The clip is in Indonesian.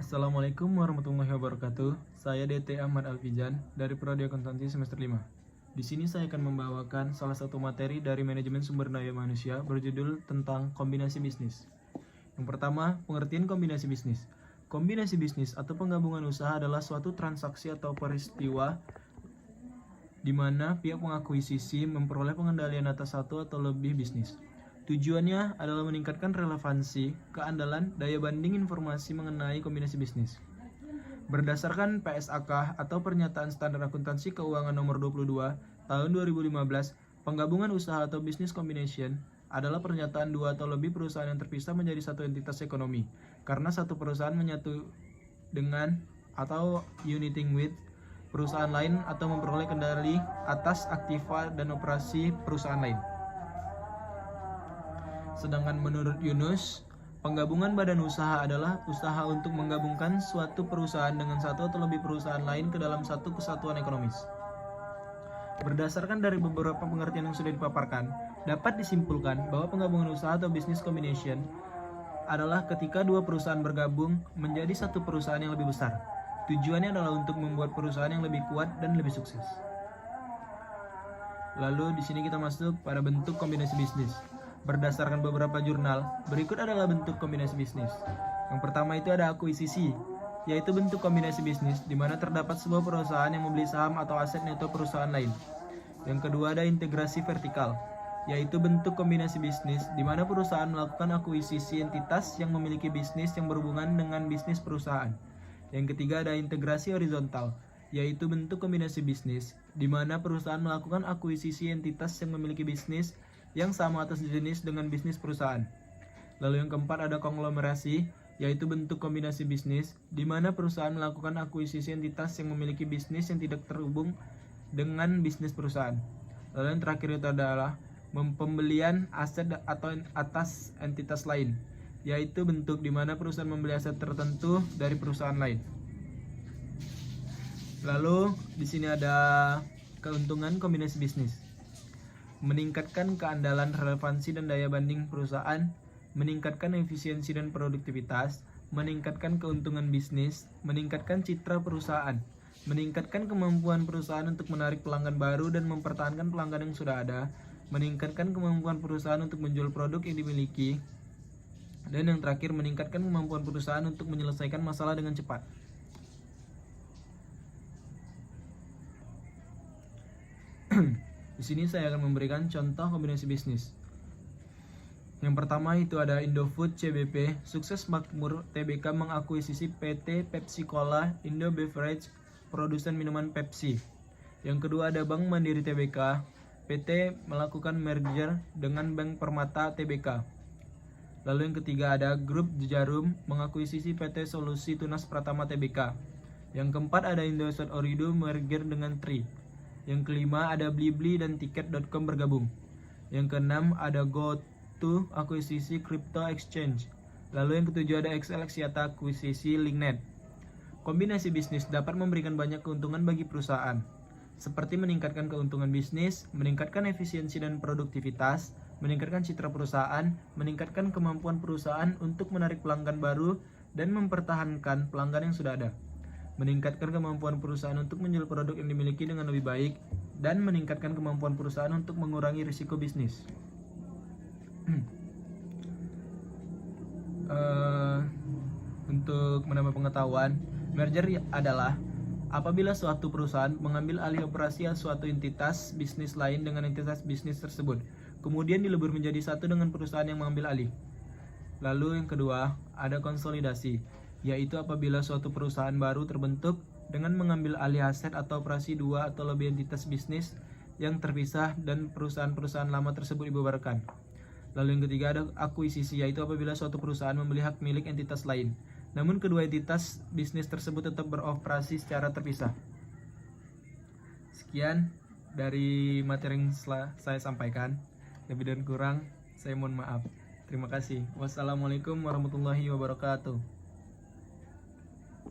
Assalamualaikum warahmatullahi wabarakatuh. Saya DT Ahmad Alfijan dari Prodi Akuntansi semester 5. Di sini saya akan membawakan salah satu materi dari manajemen sumber daya manusia berjudul tentang kombinasi bisnis. Yang pertama, pengertian kombinasi bisnis. Kombinasi bisnis atau penggabungan usaha adalah suatu transaksi atau peristiwa di mana pihak pengakuisisi memperoleh pengendalian atas satu atau lebih bisnis. Tujuannya adalah meningkatkan relevansi, keandalan, daya banding informasi mengenai kombinasi bisnis. Berdasarkan PSAK atau Pernyataan Standar Akuntansi Keuangan Nomor 22 Tahun 2015, penggabungan usaha atau business combination adalah pernyataan dua atau lebih perusahaan yang terpisah menjadi satu entitas ekonomi, karena satu perusahaan menyatu dengan atau uniting with perusahaan lain atau memperoleh kendali atas aktiva dan operasi perusahaan lain. Sedangkan menurut Yunus, penggabungan badan usaha adalah usaha untuk menggabungkan suatu perusahaan dengan satu atau lebih perusahaan lain ke dalam satu kesatuan ekonomis. Berdasarkan dari beberapa pengertian yang sudah dipaparkan, dapat disimpulkan bahwa penggabungan usaha atau business combination adalah ketika dua perusahaan bergabung menjadi satu perusahaan yang lebih besar. Tujuannya adalah untuk membuat perusahaan yang lebih kuat dan lebih sukses. Lalu di sini kita masuk pada bentuk kombinasi bisnis. Berdasarkan beberapa jurnal, berikut adalah bentuk kombinasi bisnis. Yang pertama itu ada akuisisi, yaitu bentuk kombinasi bisnis di mana terdapat sebuah perusahaan yang membeli saham atau aset neto perusahaan lain. Yang kedua ada integrasi vertikal, yaitu bentuk kombinasi bisnis di mana perusahaan melakukan akuisisi entitas yang memiliki bisnis yang berhubungan dengan bisnis perusahaan. Yang ketiga ada integrasi horizontal, yaitu bentuk kombinasi bisnis di mana perusahaan melakukan akuisisi entitas yang memiliki bisnis yang sama atas jenis dengan bisnis perusahaan. Lalu yang keempat ada konglomerasi, yaitu bentuk kombinasi bisnis di mana perusahaan melakukan akuisisi entitas yang memiliki bisnis yang tidak terhubung dengan bisnis perusahaan. Lalu yang terakhir itu adalah pembelian aset atau atas entitas lain, yaitu bentuk di mana perusahaan membeli aset tertentu dari perusahaan lain. Lalu di sini ada keuntungan kombinasi bisnis. Meningkatkan keandalan, relevansi, dan daya banding perusahaan, meningkatkan efisiensi dan produktivitas, meningkatkan keuntungan bisnis, meningkatkan citra perusahaan, meningkatkan kemampuan perusahaan untuk menarik pelanggan baru dan mempertahankan pelanggan yang sudah ada, meningkatkan kemampuan perusahaan untuk menjual produk yang dimiliki, dan yang terakhir meningkatkan kemampuan perusahaan untuk menyelesaikan masalah dengan cepat. Di sini saya akan memberikan contoh kombinasi bisnis. Yang pertama itu ada Indofood CBP, Sukses Makmur Tbk mengakuisisi PT Pepsi Cola Indo Beverage, produsen minuman Pepsi. Yang kedua ada Bank Mandiri Tbk, PT melakukan merger dengan Bank Permata Tbk. Lalu yang ketiga ada Grup Jarum mengakuisisi PT Solusi Tunas Pratama Tbk. Yang keempat ada Indosat Orido merger dengan Tri. Yang kelima ada Blibli dan Tiket.com bergabung. Yang keenam ada GoTo akuisisi Crypto Exchange. Lalu yang ketujuh ada XL Axiata akuisisi Linknet. Kombinasi bisnis dapat memberikan banyak keuntungan bagi perusahaan, seperti meningkatkan keuntungan bisnis, meningkatkan efisiensi dan produktivitas, meningkatkan citra perusahaan, meningkatkan kemampuan perusahaan untuk menarik pelanggan baru dan mempertahankan pelanggan yang sudah ada, meningkatkan kemampuan perusahaan untuk menjual produk yang dimiliki dengan lebih baik, dan meningkatkan kemampuan perusahaan untuk mengurangi risiko bisnis. Untuk menambah pengetahuan, merger adalah apabila suatu perusahaan mengambil alih operasi suatu entitas bisnis lain dengan entitas bisnis tersebut, kemudian dilebur menjadi satu dengan perusahaan yang mengambil alih. Lalu yang kedua, ada konsolidasi, yaitu apabila suatu perusahaan baru terbentuk dengan mengambil alih aset atau operasi dua atau lebih entitas bisnis yang terpisah dan perusahaan-perusahaan lama tersebut dibubarkan. Lalu yang ketiga ada akuisisi, yaitu apabila suatu perusahaan membeli hak milik entitas lain, namun kedua entitas bisnis tersebut tetap beroperasi secara terpisah. Sekian dari materi yang saya sampaikan. Lebih dan kurang saya mohon maaf. Terima kasih. Wassalamualaikum warahmatullahi wabarakatuh.